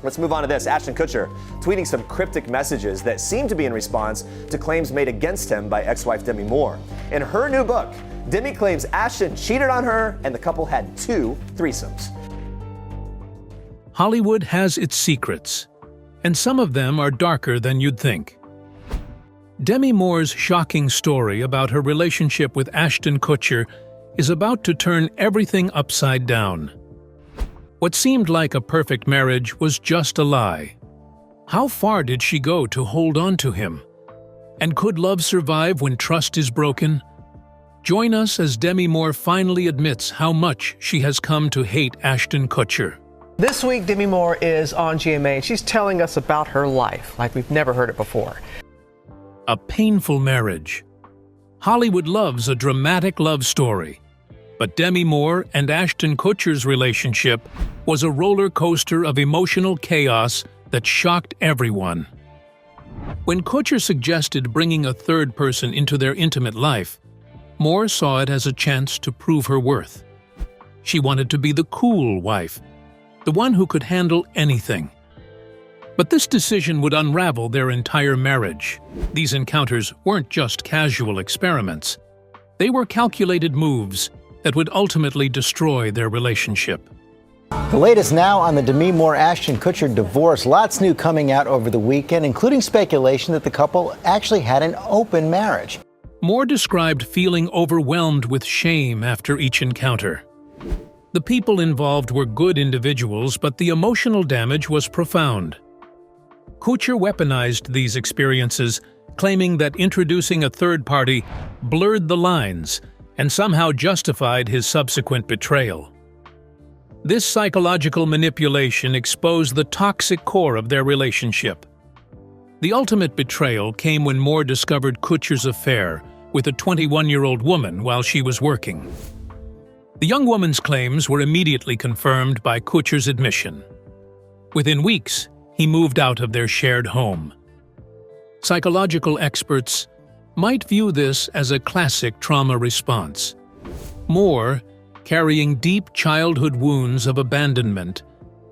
Let's move on to this. Ashton Kutcher tweeting some cryptic messages that seem to be in response to claims made against him by ex-wife Demi Moore. In her new book, Demi claims Ashton cheated on her and the couple had 2 threesomes. Hollywood has its secrets, and some of them are darker than you'd think. Demi Moore's shocking story about her relationship with Ashton Kutcher is about to turn everything upside down. What seemed like a perfect marriage was just a lie. How far did she go to hold on to him? And could love survive when trust is broken? Join us as Demi Moore finally admits how much she has come to hate Ashton Kutcher. This week, Demi Moore is on GMA, and she's telling us about her life like we've never heard it before. A painful marriage. Hollywood loves a dramatic love story. But Demi Moore and Ashton Kutcher's relationship was a roller coaster of emotional chaos that shocked everyone. When Kutcher suggested bringing a third person into their intimate life, Moore saw it as a chance to prove her worth. She wanted to be the cool wife, the one who could handle anything. But this decision would unravel their entire marriage. These encounters weren't just casual experiments. They were calculated moves that would ultimately destroy their relationship. The latest now on the Demi Moore-Ashton Kutcher divorce. Lots new coming out over the weekend, including speculation that the couple actually had an open marriage. Moore described feeling overwhelmed with shame after each encounter. The people involved were good individuals, but the emotional damage was profound. Kutcher weaponized these experiences, claiming that introducing a third party blurred the lines and somehow justified his subsequent betrayal. This psychological manipulation exposed the toxic core of their relationship. The ultimate betrayal came when Moore discovered Kutcher's affair with a 21-year-old woman while she was working. The young woman's claims were immediately confirmed by Kutcher's admission. Within weeks, he moved out of their shared home. Psychological experts might view this as a classic trauma response. Moore, carrying deep childhood wounds of abandonment,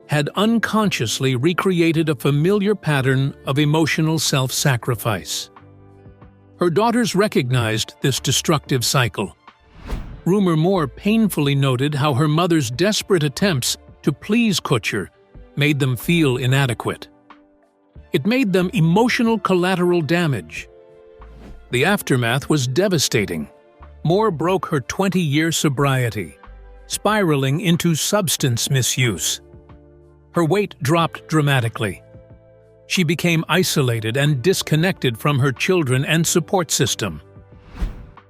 had unconsciously recreated a familiar pattern of emotional self-sacrifice. Her daughters recognized this destructive cycle. Rumor Moore painfully noted how her mother's desperate attempts to please Kutcher made them feel inadequate. It made them emotional collateral damage. The aftermath was devastating. Moore broke her 20-year sobriety, spiraling into substance misuse. Her weight dropped dramatically. She became isolated and disconnected from her children and support system.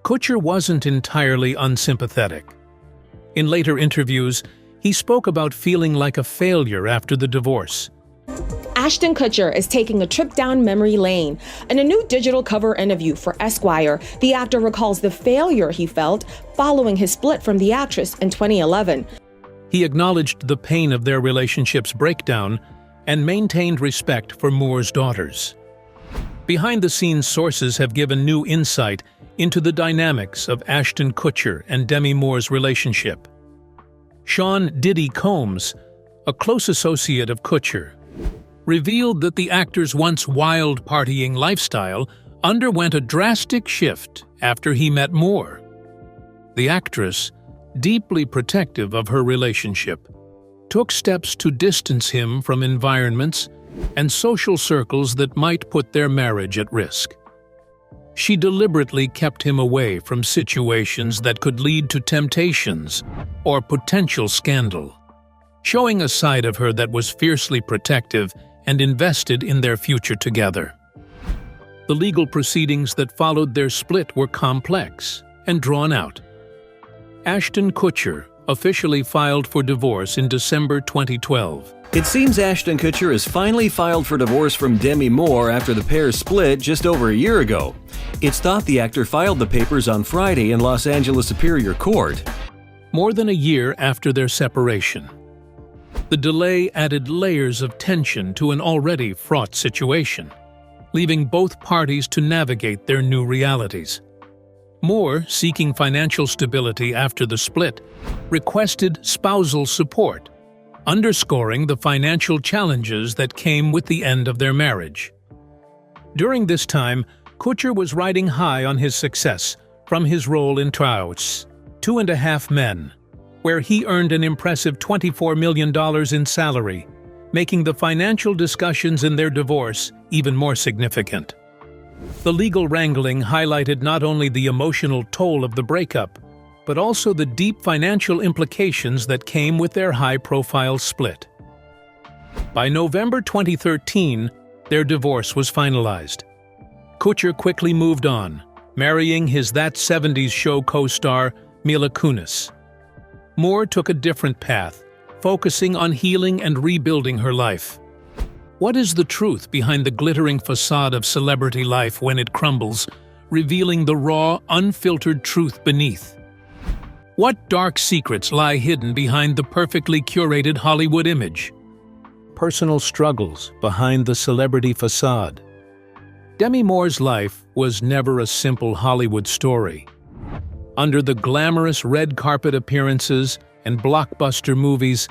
Kutcher wasn't entirely unsympathetic. In later interviews, he spoke about feeling like a failure after the divorce. Ashton Kutcher is taking a trip down memory lane. In a new digital cover interview for Esquire, the actor recalls the failure he felt following his split from the actress in 2011. He acknowledged the pain of their relationship's breakdown and maintained respect for Moore's daughters. Behind-the-scenes sources have given new insight into the dynamics of Ashton Kutcher and Demi Moore's relationship. Sean "Diddy" Combs, a close associate of Kutcher, revealed that the actor's once wild partying lifestyle underwent a drastic shift after he met Moore. The actress, deeply protective of her relationship, took steps to distance him from environments and social circles that might put their marriage at risk. She deliberately kept him away from situations that could lead to temptations or potential scandal, showing a side of her that was fiercely protective and invested in their future together. The legal proceedings that followed their split were complex and drawn out. Ashton Kutcher officially filed for divorce in December 2012. It seems Ashton Kutcher has finally filed for divorce from Demi Moore after the pair split just over a year ago. It's thought the actor filed the papers on Friday in Los Angeles Superior Court. More than a year after their separation. The delay added layers of tension to an already fraught situation, leaving both parties to navigate their new realities. Moore, seeking financial stability after the split, requested spousal support, underscoring the financial challenges that came with the end of their marriage. During this time, Kutcher was riding high on his success from his role in Trau's 2.5 Men, where he earned an impressive $24 million in salary, making the financial discussions in their divorce even more significant. The legal wrangling highlighted not only the emotional toll of the breakup, but also the deep financial implications that came with their high-profile split. By November 2013, their divorce was finalized. Kutcher quickly moved on, marrying his That 70s Show co-star Mila Kunis. Moore took a different path, focusing on healing and rebuilding her life. What is the truth behind the glittering facade of celebrity life when it crumbles, revealing the raw, unfiltered truth beneath? What dark secrets lie hidden behind the perfectly curated Hollywood image? Personal struggles behind the celebrity facade. Demi Moore's life was never a simple Hollywood story. Under the glamorous red carpet appearances and blockbuster movies,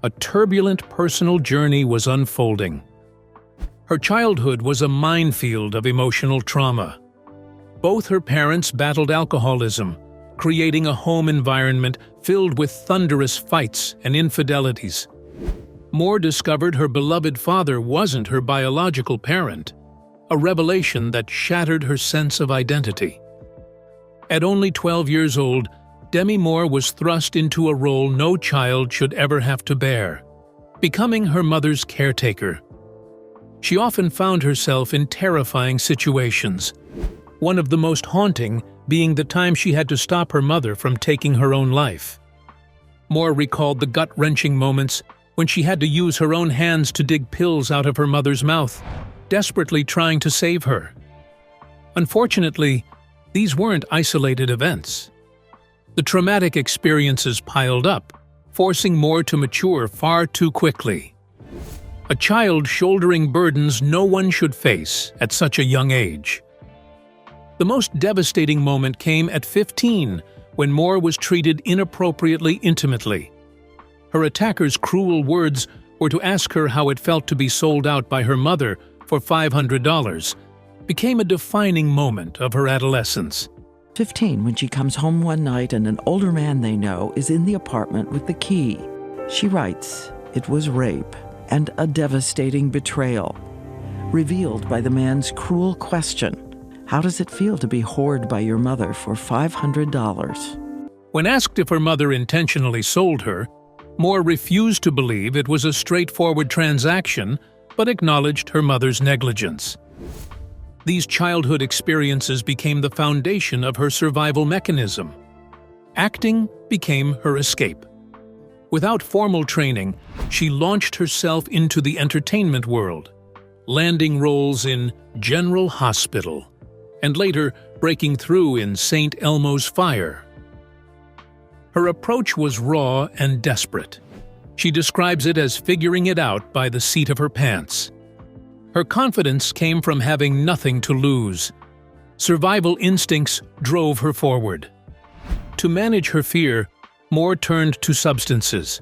a turbulent personal journey was unfolding. Her childhood was a minefield of emotional trauma. Both her parents battled alcoholism, creating a home environment filled with thunderous fights and infidelities. Moore discovered her beloved father wasn't her biological parent, a revelation that shattered her sense of identity. At only 12 years old, Demi Moore was thrust into a role no child should ever have to bear, becoming her mother's caretaker. She often found herself in terrifying situations, one of the most haunting being the time she had to stop her mother from taking her own life. Moore recalled the gut-wrenching moments when she had to use her own hands to dig pills out of her mother's mouth, desperately trying to save her. Unfortunately, these weren't isolated events. The traumatic experiences piled up, forcing Moore to mature far too quickly. A child shouldering burdens no one should face at such a young age. The most devastating moment came at 15, when Moore was treated inappropriately intimately. Her attacker's cruel words were to ask her how it felt to be sold out by her mother for $500, became a defining moment of her adolescence. 15, when she comes home one night and an older man they know is in the apartment with the key. She writes, "It was rape and a devastating betrayal." Revealed by the man's cruel question, "How does it feel to be whored by your mother for $500? When asked if her mother intentionally sold her, Moore refused to believe it was a straightforward transaction, but acknowledged her mother's negligence. These childhood experiences became the foundation of her survival mechanism. Acting became her escape. Without formal training, she launched herself into the entertainment world, landing roles in General Hospital, and later breaking through in St. Elmo's Fire. Her approach was raw and desperate. She describes it as figuring it out by the seat of her pants. Her confidence came from having nothing to lose. Survival instincts drove her forward. To manage her fear, Moore turned to substances.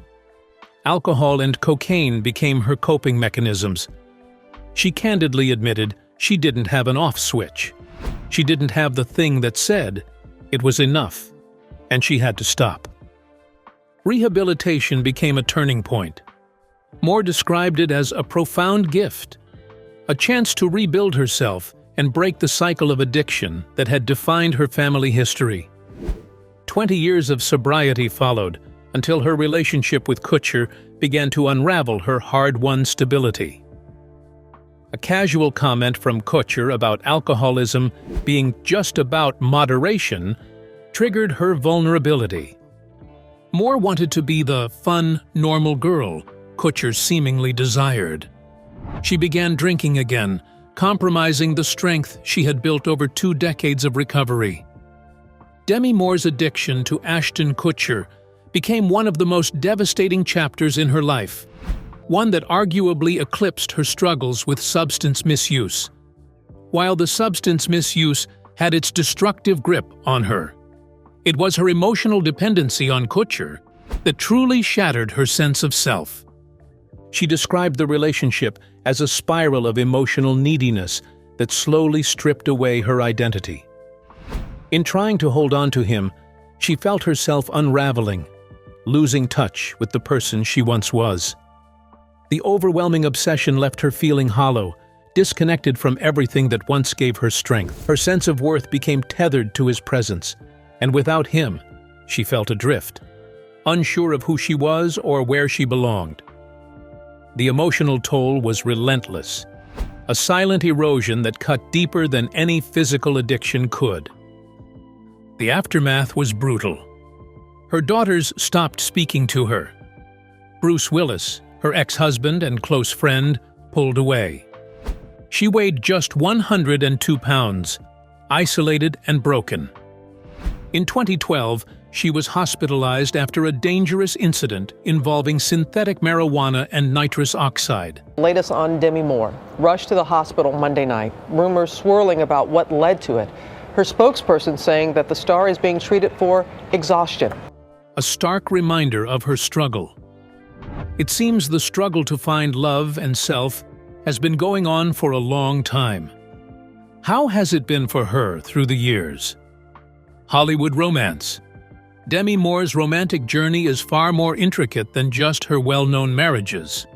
Alcohol and cocaine became her coping mechanisms. She candidly admitted she didn't have an off switch. She didn't have the thing that said it was enough, and she had to stop. Rehabilitation became a turning point. Moore described it as a profound gift, a chance to rebuild herself and break the cycle of addiction that had defined her family history. 20 years of sobriety followed, until her relationship with Kutcher began to unravel her hard-won stability. A casual comment from Kutcher about alcoholism being just about moderation triggered her vulnerability. Moore wanted to be the fun, normal girl Kutcher seemingly desired. She began drinking again, compromising the strength she had built over 2 decades of recovery. Demi Moore's addiction to Ashton Kutcher became one of the most devastating chapters in her life, one that arguably eclipsed her struggles with substance misuse. While the substance misuse had its destructive grip on her, it was her emotional dependency on Kutcher that truly shattered her sense of self. She described the relationship as a spiral of emotional neediness that slowly stripped away her identity. In trying to hold on to him, she felt herself unraveling, losing touch with the person she once was. The overwhelming obsession left her feeling hollow, disconnected from everything that once gave her strength. Her sense of worth became tethered to his presence, and without him, she felt adrift, unsure of who she was or where she belonged. The emotional toll was relentless, a silent erosion that cut deeper than any physical addiction could. The aftermath was brutal. Her daughters stopped speaking to her. Bruce Willis, her ex-husband and close friend, pulled away. She weighed just 102 pounds, isolated and broken. In 2012, she was hospitalized after a dangerous incident involving synthetic marijuana and nitrous oxide. Latest on Demi Moore, rushed to the hospital Monday night. Rumors swirling about what led to it. Her spokesperson saying that the star is being treated for exhaustion. A stark reminder of her struggle. It seems the struggle to find love and self has been going on for a long time. How has it been for her through the years? Hollywood romance. Demi Moore's romantic journey is far more intricate than just her well-known marriages.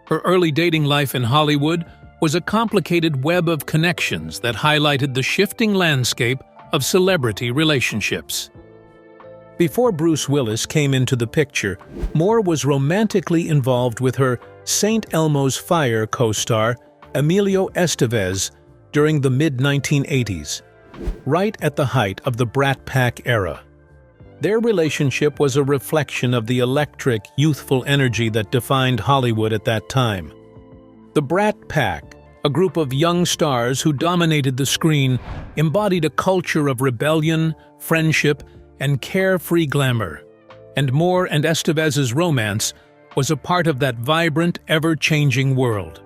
Her early dating life in Hollywood was a complicated web of connections that highlighted the shifting landscape of celebrity relationships. Before Bruce Willis came into the picture, Moore was romantically involved with her St. Elmo's Fire co-star Emilio Estevez during the mid-1980s, right at the height of the Brat Pack era. Their relationship was a reflection of the electric, youthful energy that defined Hollywood at that time. The Brat Pack, a group of young stars who dominated the screen, embodied a culture of rebellion, friendship, and carefree glamour. And Moore and Estevez's romance was a part of that vibrant, ever-changing world.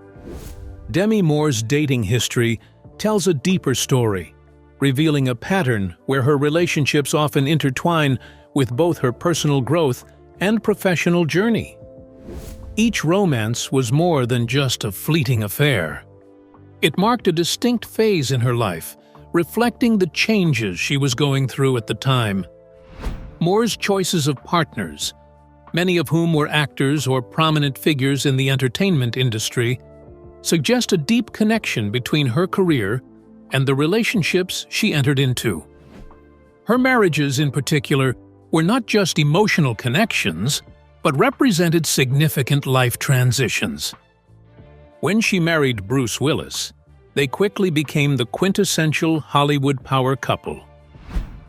Demi Moore's dating history tells a deeper story, revealing a pattern where her relationships often intertwine with both her personal growth and professional journey. Each romance was more than just a fleeting affair. It marked a distinct phase in her life, reflecting the changes she was going through at the time. Moore's choices of partners, many of whom were actors or prominent figures in the entertainment industry, suggest a deep connection between her career and the relationships she entered into. Her marriages, in particular, were not just emotional connections, but represented significant life transitions. When she married Bruce Willis, they quickly became the quintessential Hollywood power couple.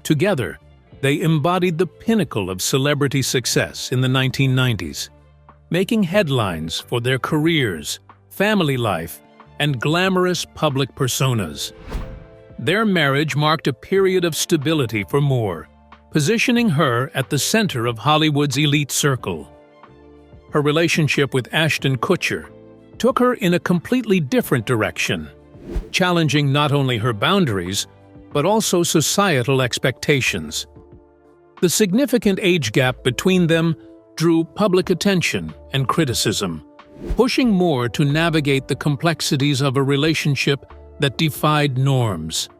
Together, they embodied the pinnacle of celebrity success in the 1990s, making headlines for their careers, family life, and glamorous public personas. Their marriage marked a period of stability for Moore, positioning her at the center of Hollywood's elite circle. Her relationship with Ashton Kutcher took her in a completely different direction, challenging not only her boundaries, but also societal expectations. The significant age gap between them drew public attention and criticism, pushing Moore to navigate the complexities of a relationship that defied norms.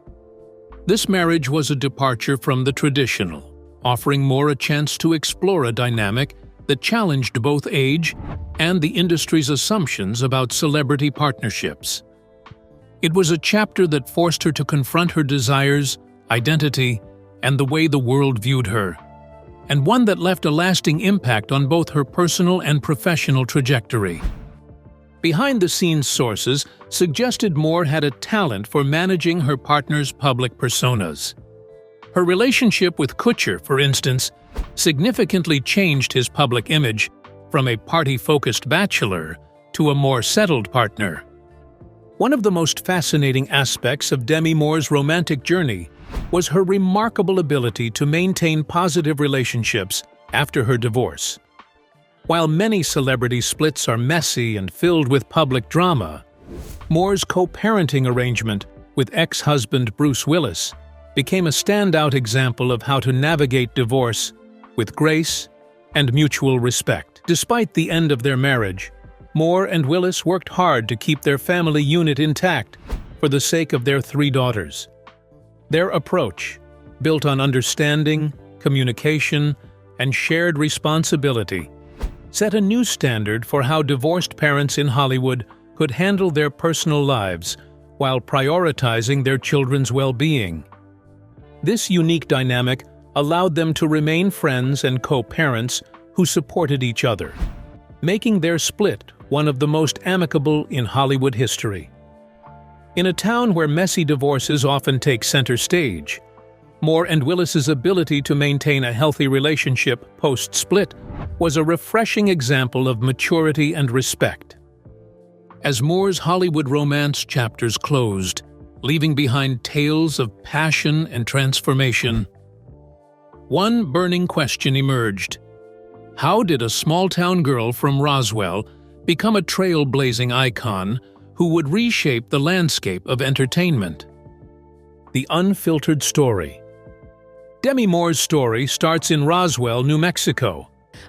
This marriage was a departure from the traditional, offering Moore a chance to explore a dynamic that challenged both age and the industry's assumptions about celebrity partnerships. It was a chapter that forced her to confront her desires, identity, and the way the world viewed her, and one that left a lasting impact on both her personal and professional trajectory. Behind-the-scenes sources suggested Moore had a talent for managing her partner's public personas. Her relationship with Kutcher, for instance, significantly changed his public image from a party-focused bachelor to a more settled partner. One of the most fascinating aspects of Demi Moore's romantic journey was her remarkable ability to maintain positive relationships after her divorce. While many celebrity splits are messy and filled with public drama, Moore's co-parenting arrangement with ex-husband Bruce Willis became a standout example of how to navigate divorce with grace and mutual respect. Despite the end of their marriage, Moore and Willis worked hard to keep their family unit intact for the sake of their 3 daughters. Their approach, built on understanding, communication, and shared responsibility, set a new standard for how divorced parents in Hollywood could handle their personal lives while prioritizing their children's well-being. This unique dynamic allowed them to remain friends and co-parents who supported each other, making their split one of the most amicable in Hollywood history. In a town where messy divorces often take center stage, Moore and Willis's ability to maintain a healthy relationship post-split was a refreshing example of maturity and respect. As Moore's Hollywood romance chapters closed, leaving behind tales of passion and transformation, one burning question emerged. How did a small-town girl from Roswell become a trailblazing icon who would reshape the landscape of entertainment? The unfiltered story. Demi Moore's story starts in Roswell, New Mexico.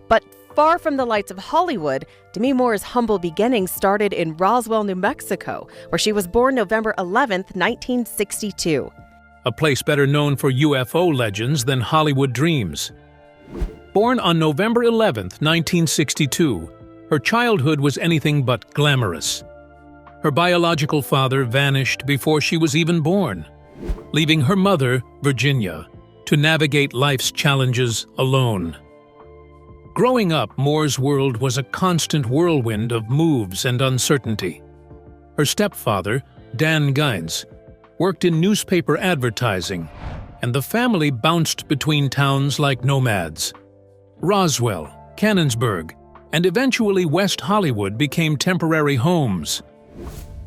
But far from the lights of Hollywood, Demi Moore's humble beginnings started in Roswell, New Mexico, where she was born November 11th, 1962. A place better known for UFO legends than Hollywood dreams. Born on November 11th, 1962, her childhood was anything but glamorous. Her biological father vanished before she was even born, leaving her mother, Virginia, to navigate life's challenges alone. Growing up, Moore's world was a constant whirlwind of moves and uncertainty. Her stepfather, Dan Gines, worked in newspaper advertising, and the family bounced between towns like nomads. Roswell, Canonsburg, and eventually West Hollywood became temporary homes.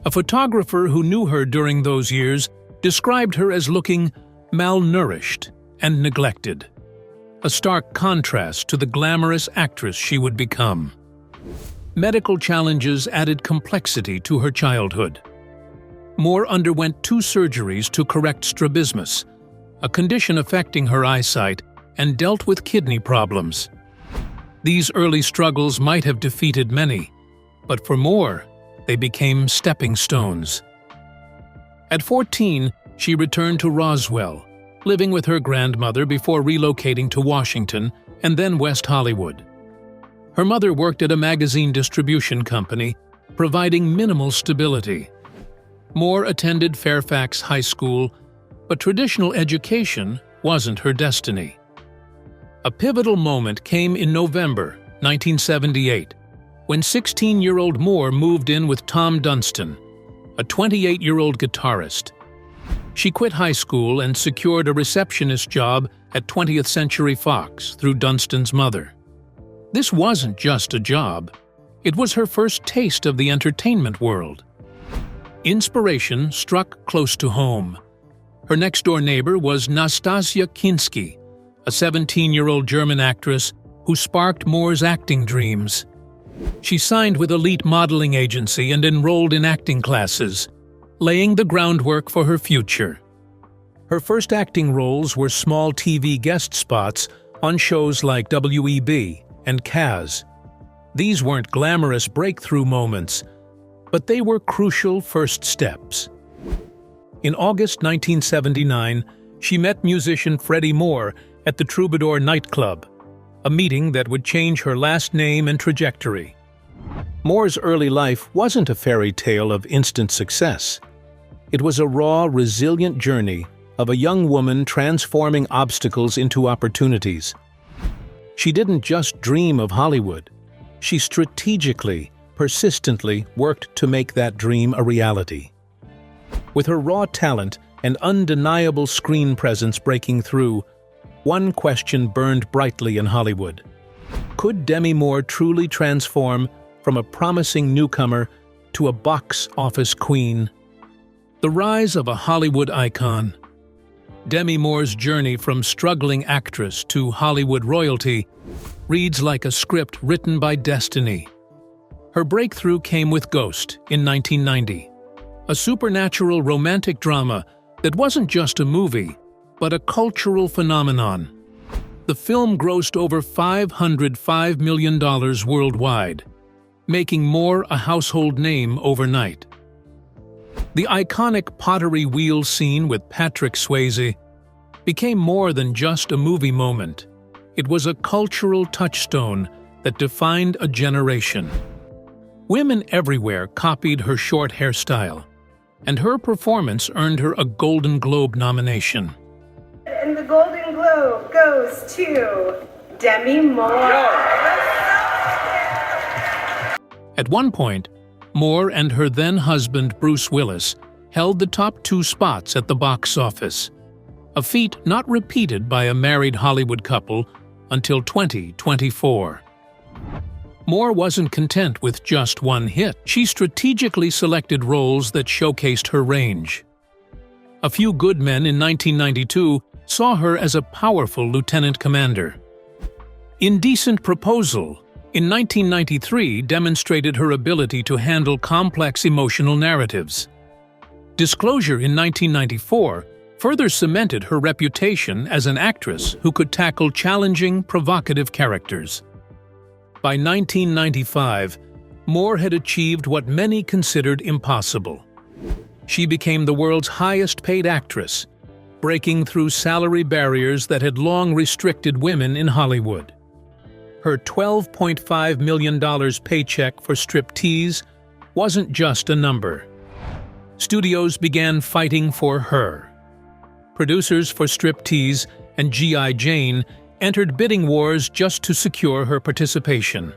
A photographer who knew her during those years described her as looking malnourished and neglected, a stark contrast to the glamorous actress she would become. Medical challenges added complexity to her childhood. Moore underwent 2 surgeries to correct strabismus, a condition affecting her eyesight, and dealt with kidney problems. These early struggles might have defeated many, but for Moore, they became stepping stones. At 14, she returned to Roswell, living with her grandmother before relocating to Washington and then West Hollywood. Her mother worked at a magazine distribution company, providing minimal stability. Moore attended Fairfax High School, but traditional education wasn't her destiny. A pivotal moment came in November 1978, when 16-year-old Moore moved in with Tom Dunstan, a 28-year-old guitarist. She quit high school and secured a receptionist job at 20th Century Fox through Dunstan's mother. This wasn't just a job. It was her first taste of the entertainment world. Inspiration struck close to home. Her next-door neighbor was Nastasia Kinski, a 17-year-old German actress who sparked Moore's acting dreams. She signed with elite modeling agency and enrolled in acting classes, laying the groundwork for her future. Her first acting roles were small TV guest spots on shows like WEB and Kaz. These weren't glamorous breakthrough moments, but they were crucial first steps. In August 1979, she met musician Freddie Moore at the Troubadour nightclub, a meeting that would change her last name and trajectory. Moore's early life wasn't a fairy tale of instant success. It was a raw, resilient journey of a young woman transforming obstacles into opportunities. She didn't just dream of Hollywood. She strategically, persistently worked to make that dream a reality. With her raw talent and undeniable screen presence breaking through, one question burned brightly in Hollywood. Could Demi Moore truly transform from a promising newcomer to a box office queen? The rise of a Hollywood icon. Demi Moore's journey from struggling actress to Hollywood royalty reads like a script written by destiny. Her breakthrough came with Ghost in 1990, a supernatural romantic drama that wasn't just a movie, but a cultural phenomenon. The film grossed over $505 million worldwide. making Moore a household name overnight. The iconic pottery wheel scene with Patrick Swayze became more than just a movie moment. It was a cultural touchstone that defined a generation. Women everywhere copied her short hairstyle, and her performance earned her a Golden Globe nomination. And the Golden Globe goes to Demi Moore. At one point, Moore and her then-husband Bruce Willis held the top 2 spots at the box office, a feat not repeated by a married Hollywood couple until 2024. Moore wasn't content with just one hit. She strategically selected roles that showcased her range. A Few Good Men in 1992 saw her as a powerful lieutenant commander. Indecent Proposal in 1993 demonstrated her ability to handle complex emotional narratives. Disclosure in 1994 further cemented her reputation as an actress who could tackle challenging, provocative characters. By 1995, Moore had achieved what many considered impossible. She became the world's highest-paid actress, breaking through salary barriers that had long restricted women in Hollywood. Her $12.5 million paycheck for striptease wasn't just a number. Studios began fighting for her. Producers for Striptease and G.I. Jane entered bidding wars just to secure her participation.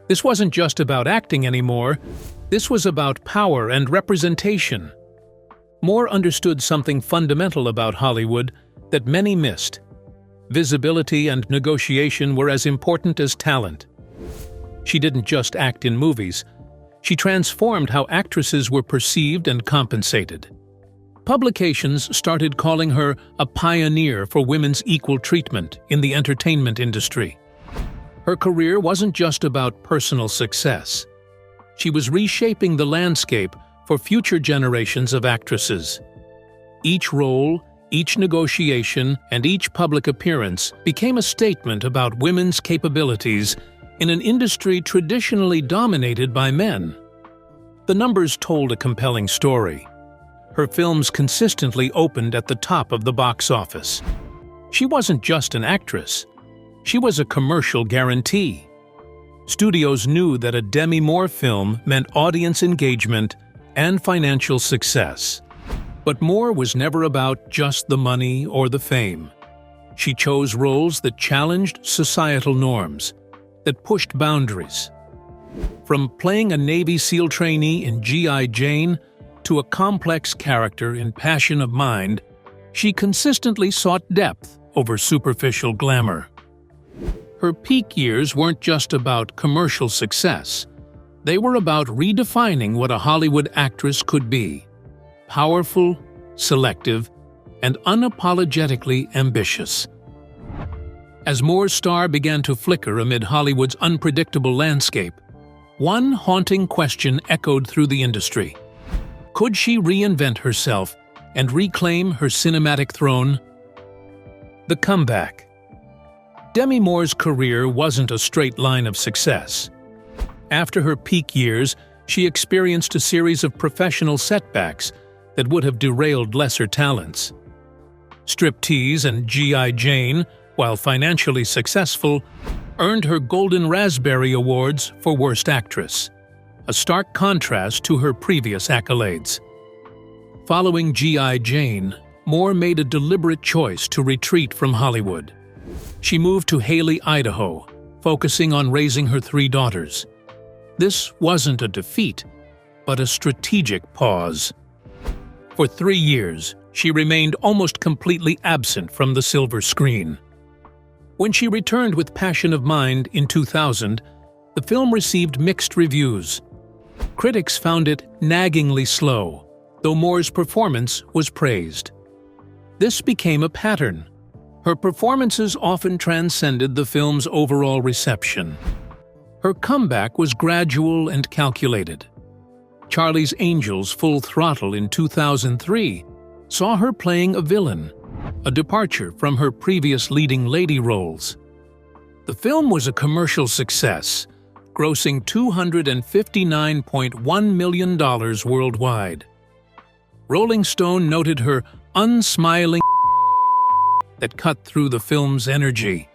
This wasn't just about acting anymore, this was about power and representation. Moore understood something fundamental about Hollywood that many missed. Visibility and negotiation were as important as talent. She didn't just act in movies, she transformed how actresses were perceived and compensated. Publications started calling her a pioneer for women's equal treatment in the entertainment industry. Her career wasn't just about personal success. She was reshaping the landscape for future generations of actresses. Each role, each negotiation, and each public appearance became a statement about women's capabilities in an industry traditionally dominated by men. The numbers told a compelling story. Her films consistently opened at the top of the box office. She wasn't just an actress. She was a commercial guarantee. Studios knew that a Demi Moore film meant audience engagement and financial success. But Moore was never about just the money or the fame. She chose roles that challenged societal norms, that pushed boundaries. From playing a Navy SEAL trainee in G.I. Jane to a complex character in Passion of Mind, she consistently sought depth over superficial glamour. Her peak years weren't just about commercial success. They were about redefining what a Hollywood actress could be: powerful, selective, and unapologetically ambitious. As Moore's star began to flicker amid Hollywood's unpredictable landscape, one haunting question echoed through the industry. Could she reinvent herself and reclaim her cinematic throne? The comeback. Demi Moore's career wasn't a straight line of success. After her peak years, she experienced a series of professional setbacks that would have derailed lesser talents. Striptease and G.I. Jane, while financially successful, earned her Golden Raspberry Awards for Worst Actress, a stark contrast to her previous accolades. Following G.I. Jane, Moore made a deliberate choice to retreat from Hollywood. She moved to Haley, Idaho, focusing on raising her 3 daughters. This wasn't a defeat, but a strategic pause. For 3 years, she remained almost completely absent from the silver screen. When she returned with Passion of Mind in 2000, the film received mixed reviews. Critics found it naggingly slow, though Moore's performance was praised. This became a pattern. Her performances often transcended the film's overall reception. Her comeback was gradual and calculated. Charlie's Angels Full Throttle in 2003 saw her playing a villain, a departure from her previous leading lady roles. The film was a commercial success, grossing $259.1 million worldwide. Rolling Stone noted her unsmiling that cut through the film's energy.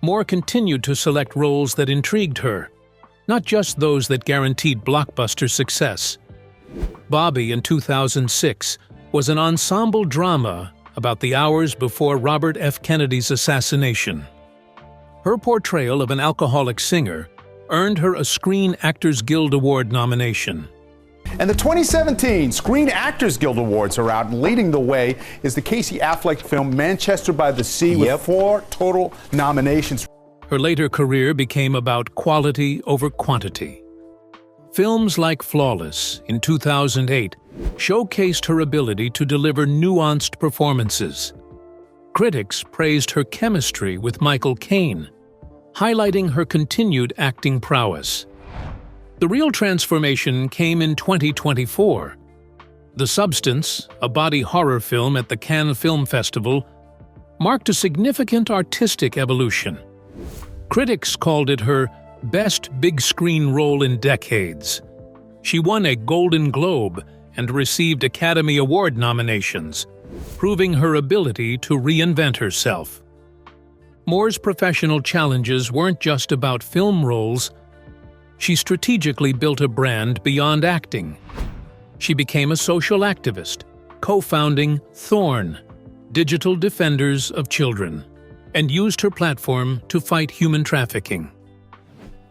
Moore continued to select roles that intrigued her, not just those that guaranteed blockbuster success. Bobby in 2006 was an ensemble drama about the hours before Robert F. Kennedy's assassination. Her portrayal of an alcoholic singer earned her a Screen Actors Guild Award nomination. And the 2017 Screen Actors Guild Awards are out, and leading the way is the Casey Affleck film Manchester by the Sea with 4 total nominations. Her later career became about quality over quantity. Films like Flawless in 2008 showcased her ability to deliver nuanced performances. Critics praised her chemistry with Michael Caine, highlighting her continued acting prowess. The real transformation came in 2024. The Substance, a body horror film at the Cannes Film Festival, marked a significant artistic evolution. Critics called it her best big-screen role in decades. She won a Golden Globe and received Academy Award nominations, proving her ability to reinvent herself. Moore's professional challenges weren't just about film roles. She strategically built a brand beyond acting. She became a social activist, co-founding Thorn, Digital Defenders of Children, and used her platform to fight human trafficking.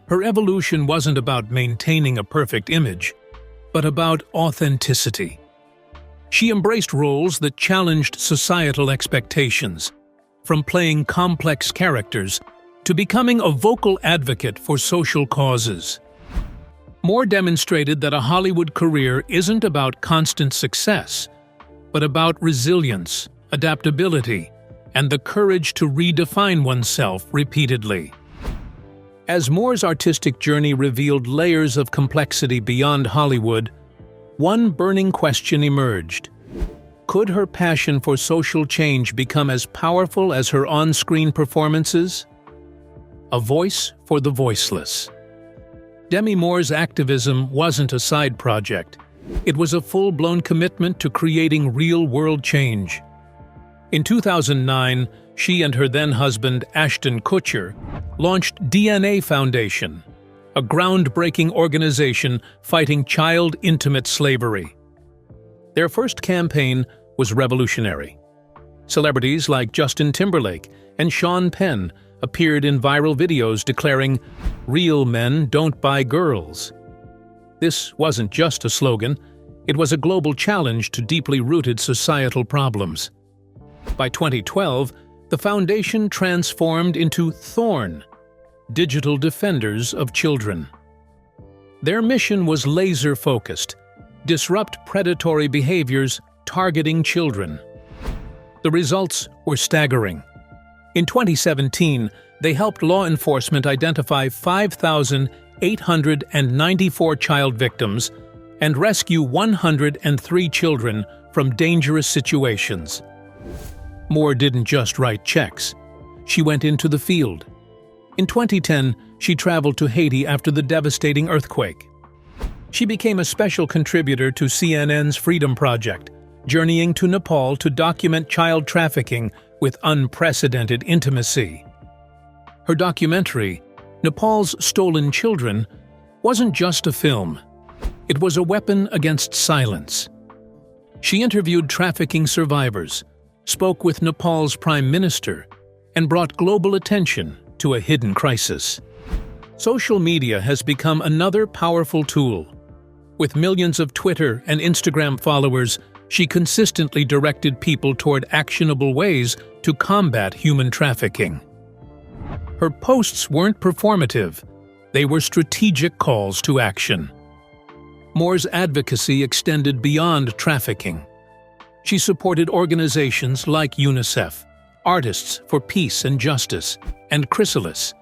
Her evolution wasn't about maintaining a perfect image, but about authenticity. She embraced roles that challenged societal expectations, from playing complex characters to becoming a vocal advocate for social causes. Moore demonstrated that a Hollywood career isn't about constant success, but about resilience, adaptability, and the courage to redefine oneself repeatedly. As Moore's artistic journey revealed layers of complexity beyond Hollywood, one burning question emerged. Could her passion for social change become as powerful as her on-screen performances? A voice for the voiceless. Demi Moore's activism wasn't a side project. It was a full-blown commitment to creating real-world change. In 2009, she and her then-husband Ashton Kutcher launched DNA Foundation, a groundbreaking organization fighting child intimate slavery. Their first campaign was revolutionary. Celebrities like Justin Timberlake and Sean Penn appeared in viral videos declaring, "Real men don't buy girls." This wasn't just a slogan, it was a global challenge to deeply rooted societal problems. By 2012, the foundation transformed into Thorn, Digital Defenders of Children. Their mission was laser-focused: disrupt predatory behaviors targeting children. The results were staggering. In 2017, they helped law enforcement identify 5,894 child victims and rescue 103 children from dangerous situations. Moore didn't just write checks. She went into the field. In 2010, she traveled to Haiti after the devastating earthquake. She became a special contributor to CNN's Freedom Project, journeying to Nepal to document child trafficking with unprecedented intimacy. Her documentary, Nepal's Stolen Children, wasn't just a film. It was a weapon against silence. She interviewed trafficking survivors, spoke with Nepal's Prime Minister, and brought global attention to a hidden crisis. Social media has become another powerful tool. With millions of Twitter and Instagram followers, she consistently directed people toward actionable ways to combat human trafficking. Her posts weren't performative, they were strategic calls to action. Moore's advocacy extended beyond trafficking. She supported organizations like UNICEF, Artists for Peace and Justice, and Chrysalis,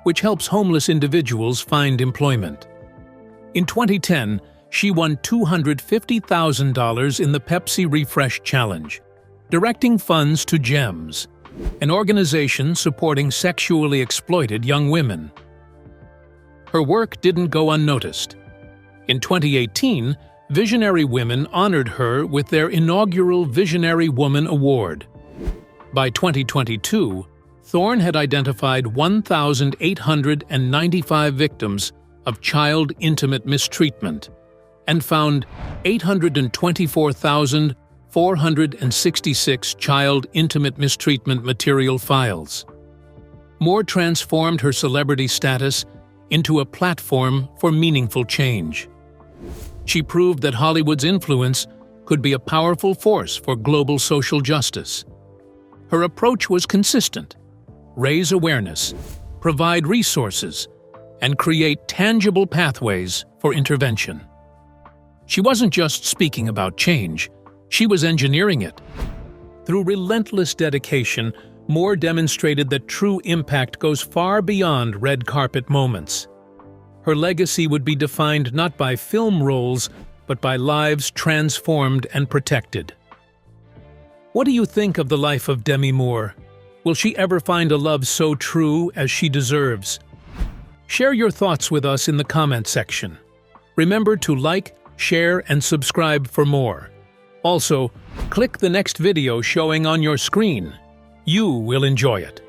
which helps homeless individuals find employment. In 2010, she won $250,000 in the Pepsi Refresh Challenge, directing funds to GEMS, an organization supporting sexually exploited young women. Her work didn't go unnoticed. In 2018, Visionary Women honored her with their inaugural Visionary Woman Award. By 2022, Thorne had identified 1,895 victims of child intimate mistreatment and found 824,466 child intimate mistreatment material files. Moore transformed her celebrity status into a platform for meaningful change. She proved that Hollywood's influence could be a powerful force for global social justice. Her approach was consistent: raise awareness, provide resources, and create tangible pathways for intervention. She wasn't just speaking about change, she was engineering it. Through relentless dedication, Moore demonstrated that true impact goes far beyond red carpet moments. Her legacy would be defined not by film roles, but by lives transformed and protected. What do you think of the life of Demi Moore? Will she ever find a love so true as she deserves? Share your thoughts with us in the comment section. Remember to like, share, and subscribe for more. Also, click the next video showing on your screen. You will enjoy it.